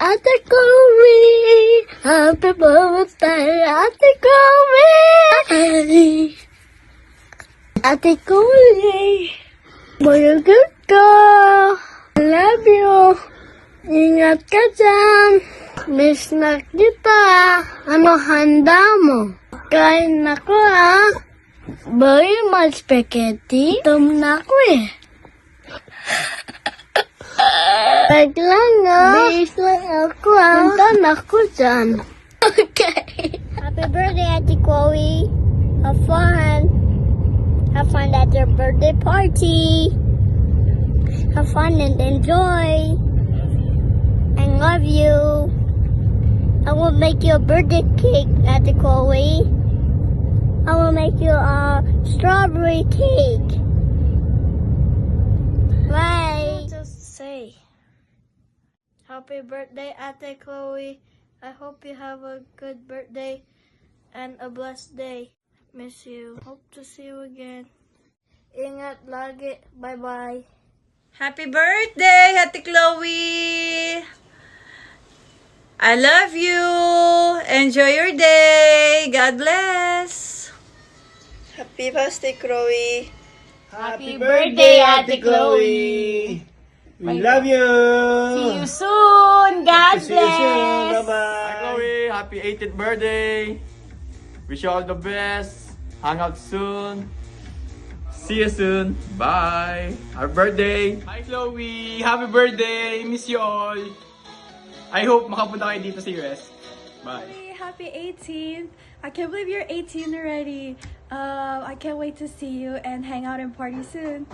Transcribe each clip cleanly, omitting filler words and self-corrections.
Ate Chloe. Happy birthday, Ate Chloe. Ate Chloe. Boy, good girl. I love you. Ingat ka dyan. Miss na kita. Ano handa mo? Kain ako Very much spaghetti. Tom na ako Wag lang Bis lang ako Punta na ako dyan. Okay. Happy birthday, Ate Chloe. Have fun. Have fun at your birthday party. Have fun and enjoy. I love you. I will make you a birthday cake, Ate Chloe. I will make you a strawberry cake. Bye. Just say, happy birthday, Ate Chloe. I hope you have a good birthday and a blessed day. Miss you. Hope to see you again. Ingat lagi. Bye-bye. Happy birthday, Ate Chloe! I love you! Enjoy your day! God bless! Happy birthday, Chloe! Happy birthday, Ate Chloe! We love you! See you soon! God See you soon! bless! Bye-bye! Hi Chloe, happy 18th birthday. Wish you all the best. Hang out soon. See you soon. Bye. Happy birthday. Hi Chloe! Happy birthday! Miss you all! I hope makapunta kayo dito sa US. Bye! Hey, happy 18th! I can't believe you're 18 already. I can't wait to see you and hang out and party soon.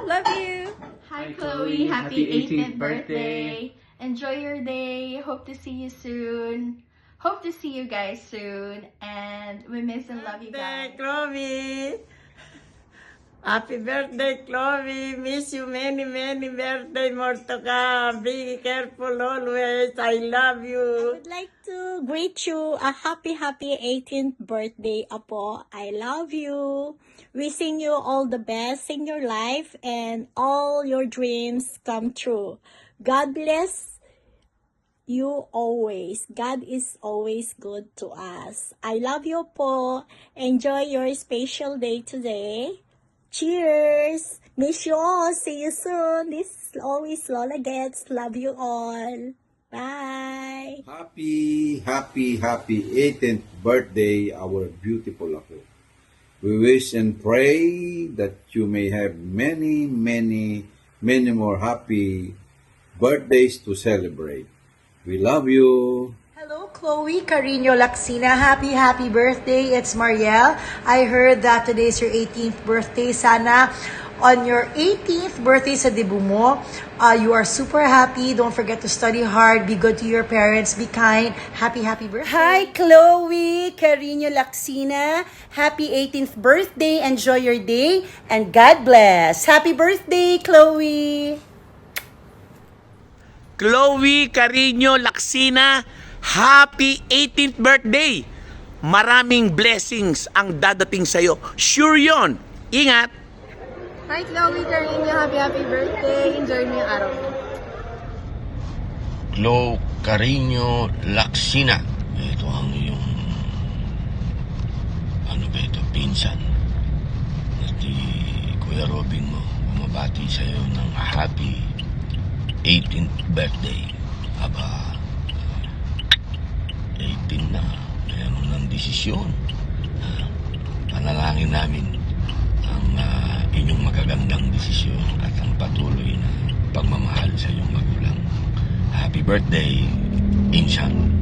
Love you! Hi Chloe, happy 18th birthday. Enjoy your day. Hope to see you soon. Hope to see you guys soon. And we miss and love you Birthday, guys. Chloe! Happy birthday, Chloe! Miss you many birthday more to come. Be careful always. I love you. I would like to greet you a happy 18th birthday, Apo. I love you. Wishing you all the best in your life and all your dreams come true. God bless you always. God is always good to us. I love you po. Enjoy your special day today. Cheers! Miss you all. See you soon. This is always Lola Gets. Love you all. Bye! Happy 18th birthday, our beautiful Apo. We wish and pray that you may have many more happy birthdays to celebrate. We love you. Hello, Chloe Carino Laxina. Happy birthday. It's Marielle. I heard that today is your 18th birthday. Sana on your 18th birthday sa debut mo, you are super happy. Don't forget to study hard. Be good to your parents. Be kind. Happy birthday. Hi, Chloe Carino Laxina. Happy 18th birthday. Enjoy your day. And God bless. Happy birthday, Chloe. Chloe Carino Laxina, happy 18th birthday! Maraming blessings ang dadating sa'yo. Sure yon. Ingat! Hi, Chloe Carino. Happy birthday. Enjoy mo yung araw mo. Chloe Carino Laxina. Ito ang iyong pinsan. At Kuya Robin mo bumabati sa'yo ng happy 18th birthday. Aba, 18 na, mayroon ng desisyon. Panalangin namin ang inyong magagandang desisyon at ang patuloy na pagmamahal sa iyong magulang. Happy birthday, Insan.